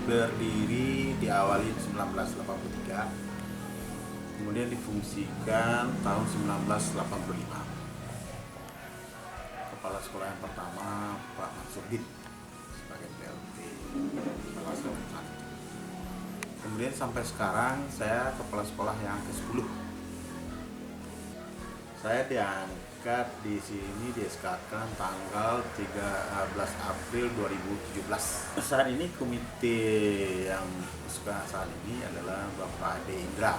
Berdiri diawali 1983, kemudian difungsikan tahun 1985. Kepala sekolah yang pertama Pak Mansurdin sebagai PLT kepala sekolah. Kemudian sampai sekarang saya kepala sekolah yang ke-10. Saya diangkat di sini di SK-kan tanggal 13 April 2017. Saat ini komite yang saat ini adalah Bapak Ade Indra.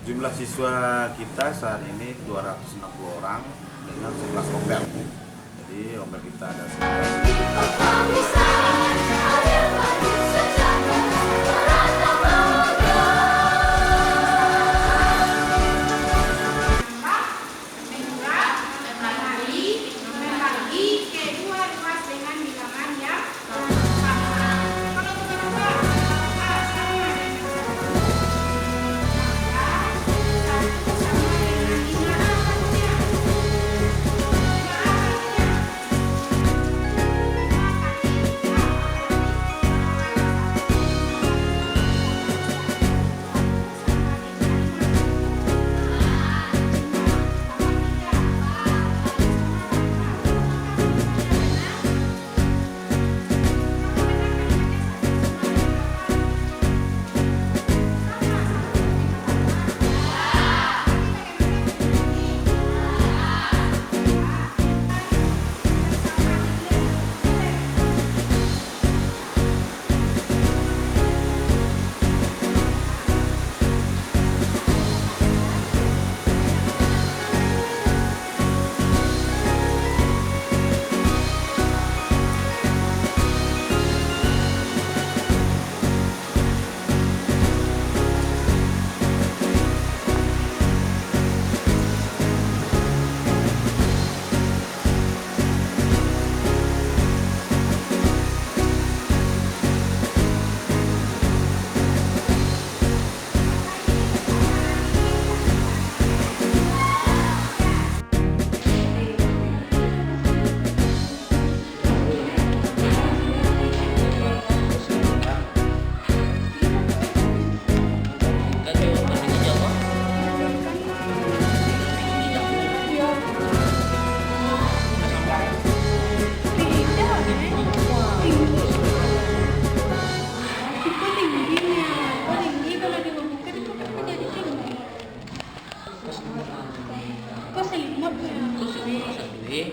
Jumlah siswa kita saat ini 260 orang dengan 11 ombel. Jadi ombel kita ada 11. Kok selimut ya?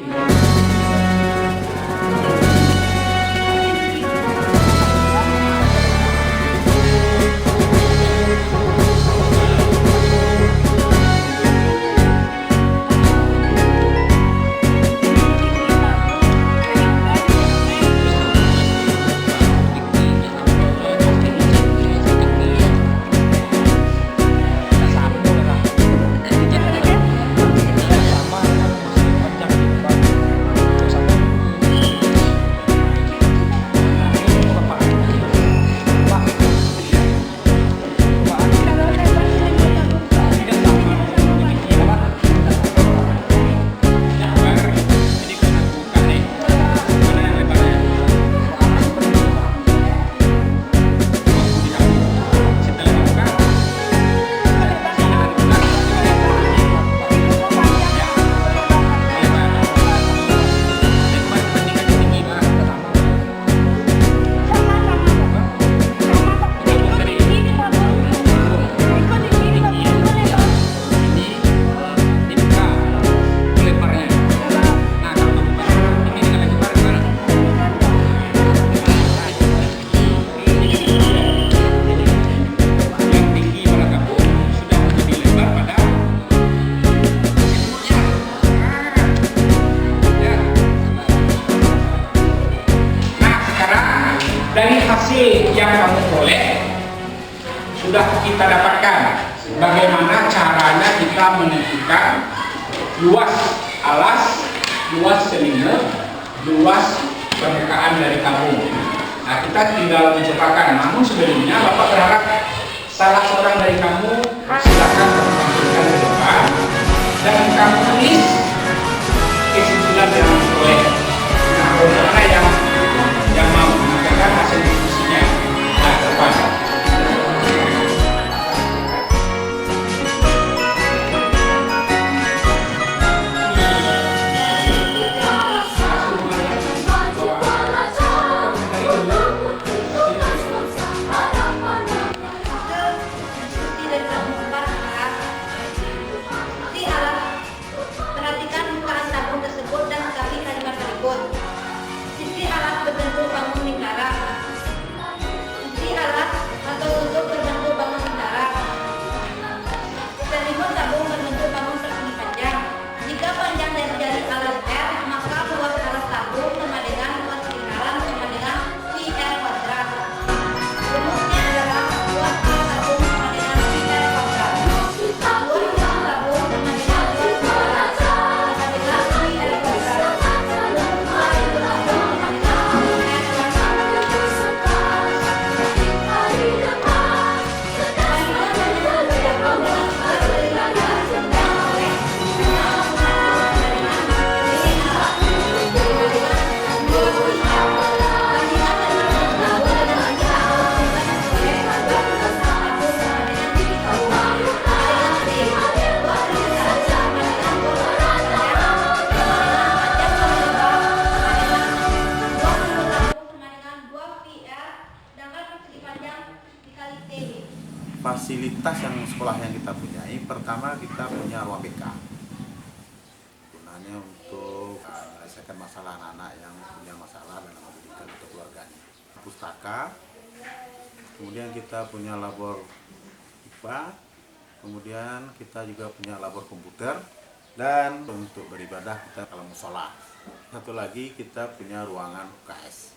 telah menentukan luas alas, luas selimut, luas permukaan dari kampung. Nah, kita tinggal mencobakan. Namun sebelumnya Bapak berharap salah seorang dari kamu silakan tampilkan ke depan dan kamu tulis kesimpulan yang boleh. Nah, mana yang mau mengatakan hasil diskusinya? Nah, depan. Fasilitas yang sekolah yang kita punyai, pertama kita punya ruang BK, gunanya untuk menyelesaikan masalah anak-anak yang punya masalah dalam pendidikan atau keluarganya. Pustaka, kemudian kita punya labor IPA, kemudian kita juga punya labor komputer, dan untuk beribadah kita kalau musola. Satu lagi kita punya ruangan UKS.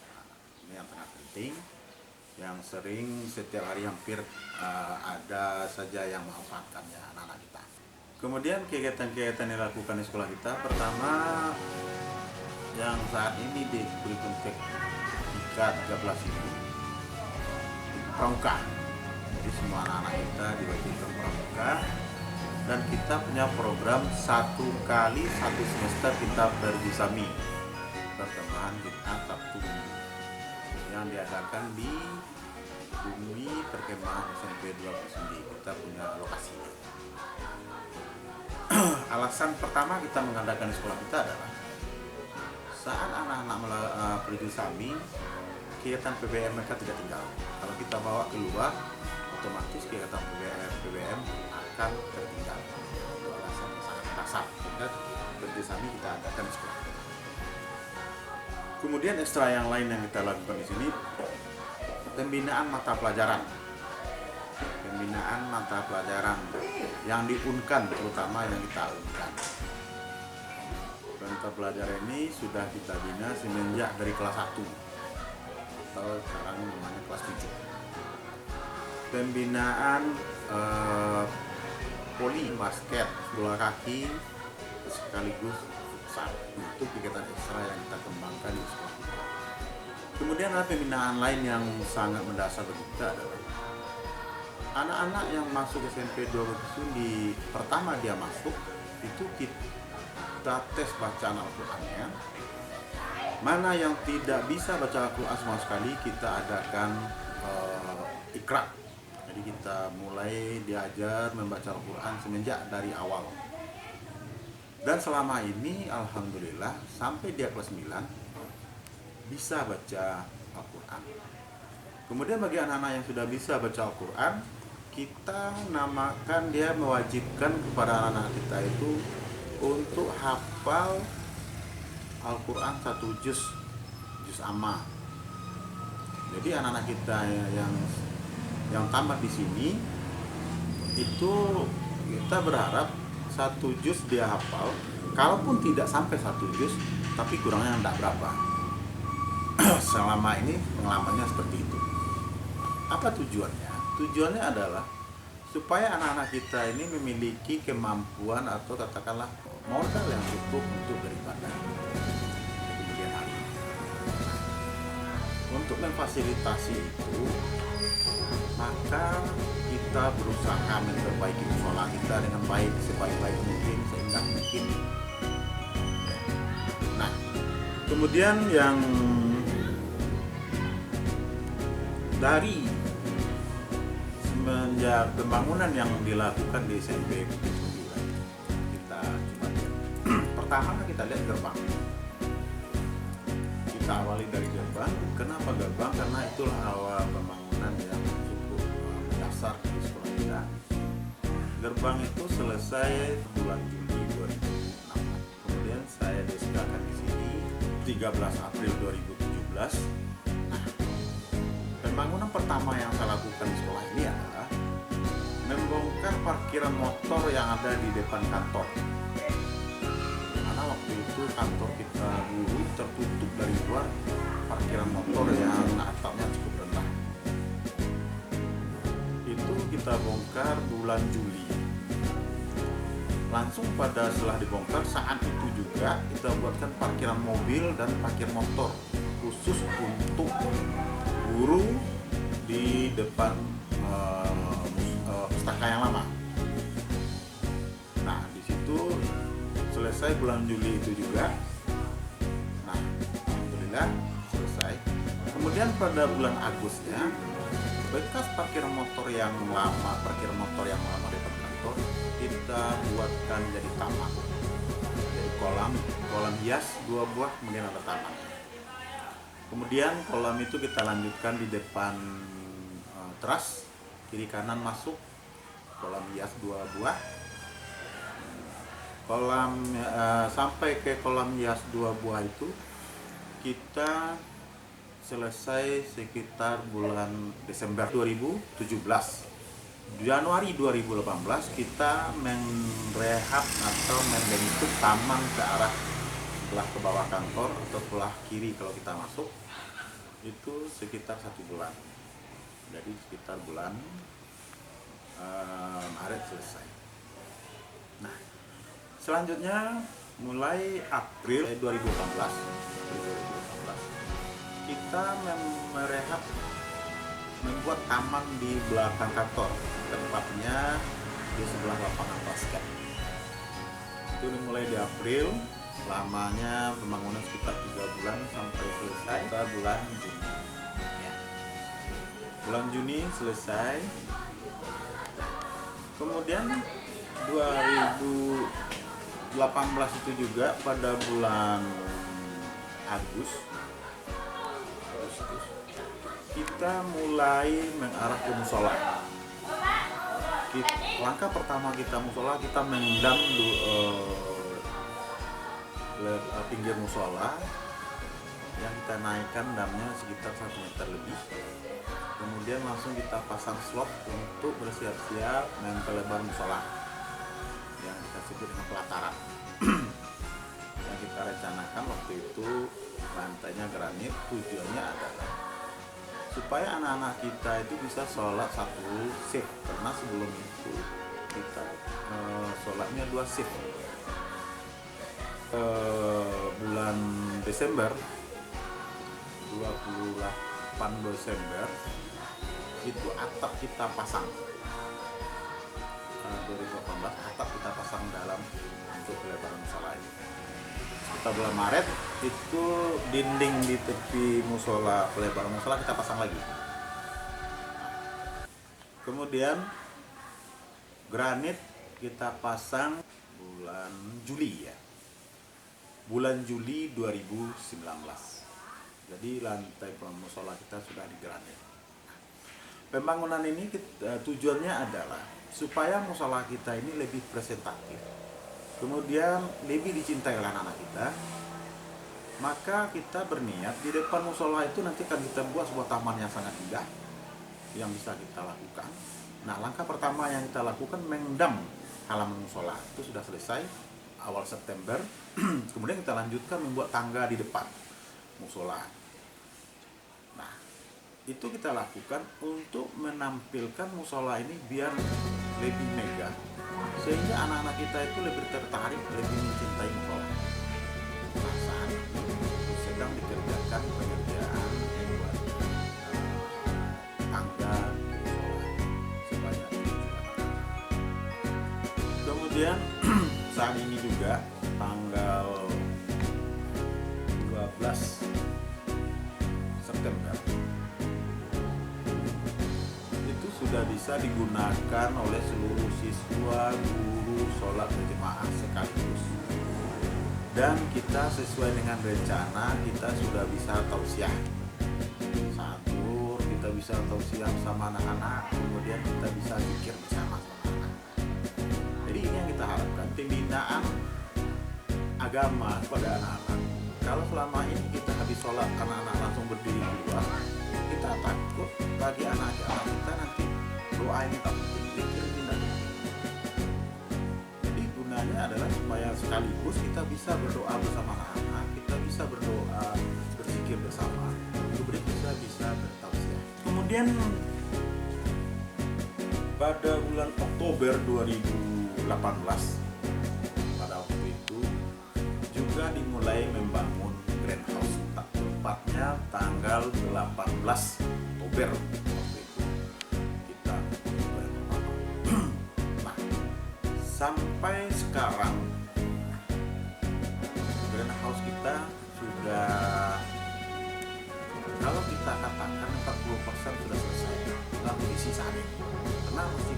Nah, ini yang sangat penting, yang sering setiap hari hampir ada saja yang memanfaatkannya anak-anak kita. Kemudian kegiatan-kegiatan yang dilakukan di sekolah kita, pertama yang saat ini di kurikulum TK 13 ini pramuka. Jadi semua anak-anak kita diwajibkan pramuka, dan kita punya program 1 kali 1 semester kita berjisami pertemuan Jumat Sabtu yang diadakan di Bumi Perkemahan SMP 29. Kita punya lokasi. Alasan pertama kita mengadakan di sekolah kita adalah saat anak-anak pergi sami, kegiatan PBM mereka tidak tinggal. Kalau kita bawa keluar, otomatis kegiatan PBM akan tertinggal. Itu alasan yang sangat dasar. Sehingga pergi sami kita adakan di sekolah. Kemudian ekstra yang lain yang kita lakukan di sini, pembinaan mata pelajaran. Pembinaan mata pelajaran yang diunkan, terutama yang kita unkan. Mata pelajaran ini sudah kita bina semenjak dari kelas 1 atau sekarang namanya kelas 7. Pembinaan voli, basket, bola kaki, sekaligus futsal. Itu kegiatan ekstra yang kita kembangkan di sekolah kita. Kemudian ada pembinaan lain yang sangat mendasar bagi kita adalah anak-anak yang masuk SMP 12 di pertama dia masuk itu kita tes bacaan Al-Qur'annya. Mana yang tidak bisa baca Al-Qur'an sama sekali, kita adakan ikra. Jadi kita mulai diajar membaca Al-Qur'an semenjak dari awal. Dan selama ini alhamdulillah sampai dia kelas 9 bisa baca Al-Qur'an. Kemudian bagi anak-anak yang sudah bisa baca Al-Qur'an, kita namakan dia, mewajibkan kepada anak-anak kita itu untuk hafal Al-Qur'an 1 juz amma. Jadi anak-anak kita yang tamat di sini itu kita berharap 1 juz dia hafal, kalaupun tidak sampai 1 juz, tapi kurangnya tidak berapa. Selama ini pengalamannya seperti itu. Apa tujuannya? Tujuannya adalah supaya anak-anak kita ini memiliki kemampuan atau katakanlah modal yang cukup untuk beribadah kemudian hari. Untuk memfasilitasi itu, maka kita berusaha memperbaiki musola kita dengan baik, sebaik-baik mungkin, seindah mungkin. Nah, kemudian yang dari semenjak pembangunan yang dilakukan di SMP 9, kita coba lihat. Pertama kita lihat gerbang. Kita awali dari gerbang. Kenapa gerbang? Karena itulah awal pembangunan yang cukup mendasar di sekolah kita. Gerbang itu selesai bulan Juli 2006. Kemudian saya disekolahkan di sini 13 April 2017. Nah, pembangunan pertama yang saya lakukan di sekolah ini adalah membongkar parkiran motor yang ada di depan kantor. Karena waktu itu kantor kita dulu tertutup dari luar, parkiran motor yang atapnya cukup rendah. Itu kita bongkar bulan Juli. Langsung pada setelah dibongkar, saat itu juga kita buatkan parkiran mobil dan parkir motor khusus untuk guru di depan pustaka yang lama. Nah, di situ selesai bulan Juli itu juga. Nah, alhamdulillah selesai. Kemudian pada bulan Agustusnya, bekas parkiran motor yang lama di depan kantor kita buatkan jadi taman. Jadi kolam hias 2 buah, kemudian ada taman. Kemudian kolam itu kita lanjutkan di depan teras, kiri kanan masuk kolam hias 2 buah. Sampai ke kolam hias 2 buah itu kita selesai sekitar bulan Desember 2017. Januari 2018 kita merehab atau membentuk taman ke arah sebelah ke bawah kantor atau sebelah kiri kalau kita masuk, itu sekitar 1 bulan. Jadi sekitar bulan Maret selesai. Nah, selanjutnya mulai April 2018 kita merehab, membuat taman di belakang kantor, tempatnya di sebelah lapangan basket. Itu dimulai di April, lamanya pembangunan sekitar 3 bulan sampai selesai bulan Juni. Ya. Bulan Juni selesai. Kemudian 2018 itu juga pada bulan Agustus kita mulai mengarah ke musola. Langkah pertama kita musola, kita mengendam pinggir musola yang kita naikkan damnya sekitar 1 meter lebih. Kemudian langsung kita pasang slop untuk bersiap-siap mempelebar musola yang kita sebut dengan pelataran. Yang kita rencanakan waktu itu lantainya granit, tujuannya adalah supaya anak-anak kita itu bisa sholat 1 shift, karena sebelum itu kita sholatnya 2 shift. Bulan Desember 28 Desember itu atap kita pasang. 2018 atap kita pasang dalam untuk pelebaran musola ini. Kita bulan Maret itu dinding di tepi musola, pelebaran musola kita pasang lagi. Kemudian granit kita pasang bulan Juli ya. Bulan Juli 2019. Jadi lantai musola kita sudah di granit. Pembangunan ini tujuannya adalah supaya musola kita ini lebih presentatif, kemudian lebih dicintai oleh anak-anak kita. Maka kita berniat di depan musola itu nanti akan kita buat sebuah taman yang sangat indah yang bisa kita lakukan. Nah, langkah pertama yang kita lakukan mengendam halaman musola itu sudah selesai awal September. Kemudian kita lanjutkan membuat tangga di depan musola. Nah, itu kita lakukan untuk menampilkan musola ini biar lebih megah, sehingga anak-anak kita itu lebih tertarik, lebih mencintai musola. Nah, saat ini sedang dikerjakan pengerjaan buat tangga musola sebanyak 7 anak. Kemudian saat ini juga tanggal 12 September itu sudah bisa digunakan oleh seluruh siswa, guru, sholat berjemaah sekaligus. Dan kita sesuai dengan rencana, kita sudah bisa tausiah sahur, kita bisa tausiah sama anak-anak, kemudian kita bisa zikir bersama anak-anak. Jadi ini yang kita harapkan, pembinaan agama kepada anak-anak. Kalau selama ini kita habis sholat anak-anak langsung berdiri di luar, kita takut bagi anak-anak kita nanti doa ini tak pikir tidak. Jadi gunanya adalah supaya sekaligus kita bisa berdoa bersama anak-anak, kita bisa berdoa, berzikir bersama, kemudian kita bisa bertausiah. Kemudian pada bulan Oktober 2018 pada waktu itu juga dimulai membangun Grand House, tepatnya tanggal 18 Oktober waktu itu kita mulai membangun. Nah, sampai sekarang Grand House kita sudah, kalau kita katakan 40% sudah selesai dalam kondisi saat ini, karena masih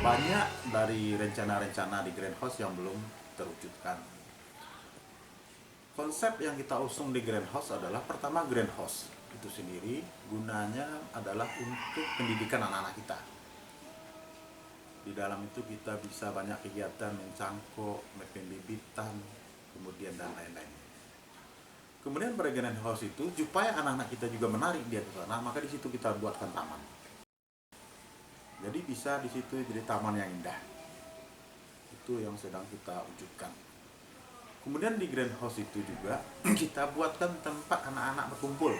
banyak dari rencana-rencana di Grand House yang belum terwujudkan. Konsep yang kita usung di Grand House adalah, pertama, Grand House itu sendiri gunanya adalah untuk pendidikan anak-anak kita. Di dalam itu kita bisa banyak kegiatan mencangkok, pembibitan, kemudian dan lain-lain. Kemudian pada Grand House itu, supaya anak-anak kita juga menarik dia ke sana, maka di situ kita buatkan taman. Jadi bisa di situ jadi taman yang indah. Itu yang sedang kita wujudkan. Kemudian di Grand House itu juga kita buatkan tempat anak-anak berkumpul,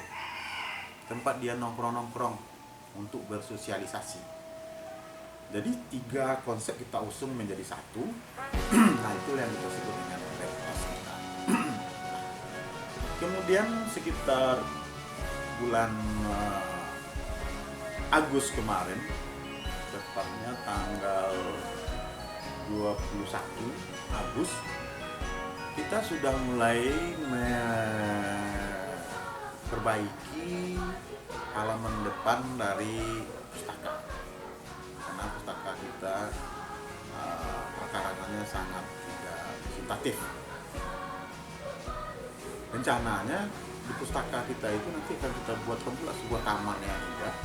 tempat dia nongkrong-nongkrong untuk bersosialisasi. Jadi 3 konsep kita usung menjadi satu. Nah, itu yang kita sebut dengan Grand House kita. Kemudian sekitar bulan Agustus kemarin, tepatnya tanggal 21 Agustus, kita sudah mulai memperbaiki halaman depan dari pustaka, karena pustaka kita perkarangannya sangat tidak visitatif. Rencananya di pustaka kita itu nanti akan kita buatkan pula sebuah taman yang indah.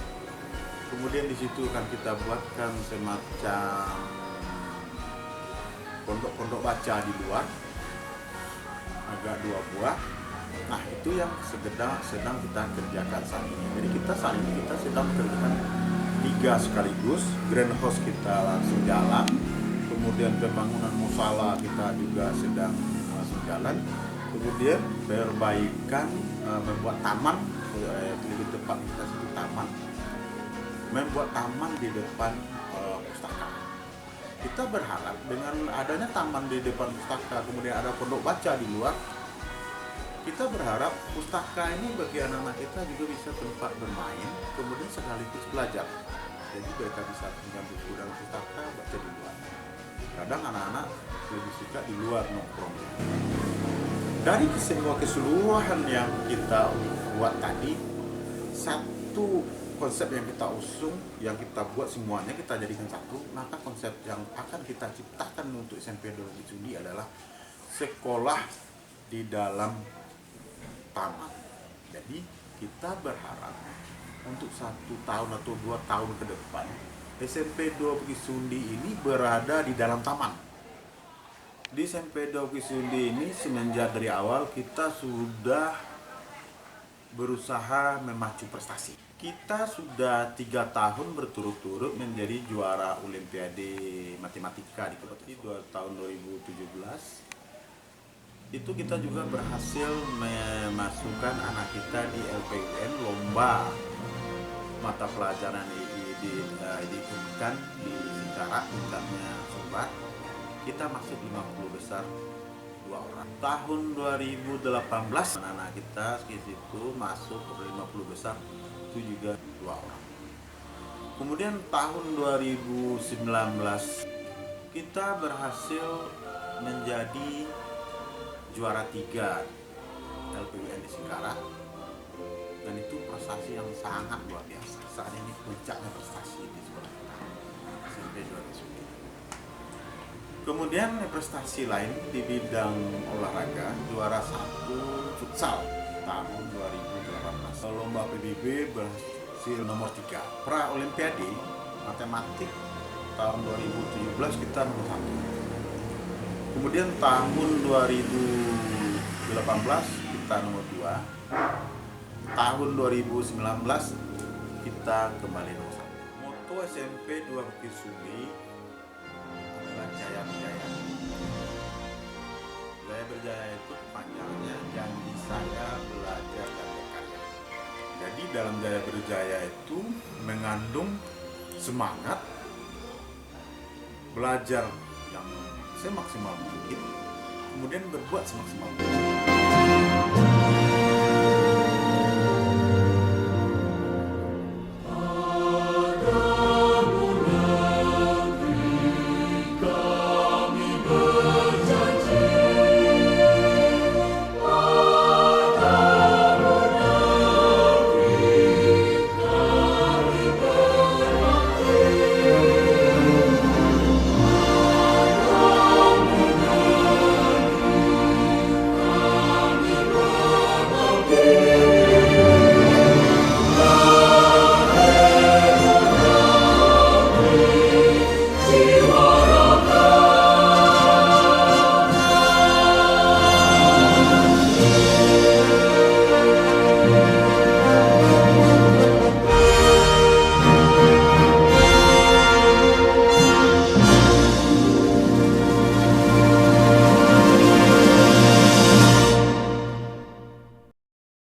Kemudian di situ akan kita buatkan semacam pondok-pondok baca di luar, agak 2 buah. Nah, itu yang sedang kita kerjakan saat ini. Jadi saat ini kita sedang mengerjakan 3 sekaligus. Grand House kita langsung jalan, kemudian pembangunan musala kita juga sedang langsung jalan, kemudian perbaikan membuat taman, lebih tepat kita sebut taman, membuat taman di depan pustaka. Kita berharap dengan adanya taman di depan pustaka, kemudian ada pondok baca di luar, kita berharap pustaka ini bagi anak-anak kita juga bisa tempat bermain, kemudian sekaligus belajar. Jadi mereka bisa pinjam buku dalam pustaka, baca di luar. Kadang anak-anak lebih suka di luar nongkrong. Dari semua keseluruhan yang kita buat tadi, satu konsep yang kita usung, yang kita buat semuanya kita jadikan satu, maka konsep yang akan kita ciptakan untuk SMP Dorogi Sundi adalah sekolah di dalam taman. Jadi kita berharap untuk 1 tahun atau 2 tahun ke depan SMP Dorogi Sundi ini berada di dalam taman. Di SMP Dorogi Sundi ini semenjak dari awal kita sudah berusaha memacu prestasi. Kita sudah 3 tahun berturut-turut menjadi juara Olimpiade Matematika di Kota. Di tahun 2017 itu kita juga berhasil memasukkan anak kita di LPUN, lomba mata pelajaran diikutkan di Singkarak, tingkatnya Sumbar. Kita masuk 50 besar 2 orang. Tahun 2018 anak kita di situ masuk ke 50 besar itu juga 2 orang. Kemudian tahun 2019 kita berhasil menjadi juara 3 LPUN di Singkarak, dan itu prestasi yang sangat luar biasa. Saat ini puncaknya prestasi di sekolah kita SMP 209. Kemudian prestasi lain di bidang olahraga, juara 1 futsal tahun 2018. Lomba PBB berhasil nomor 3. Pra Olimpiade matematik tahun 2017 kita nomor 1. Kemudian tahun 2018 kita nomor 2. Tahun 2019 kita kembali nomor 1. Moto SMP 2 Bukit Sumi adalah Jaya Berjaya. Jaya Berjaya itu panjangnya janji saya belajar dan berkarya. Jadi dalam Jaya Berjaya itu mengandung semangat belajar yang semaksimal mungkin, kemudian berbuat semaksimal mungkin.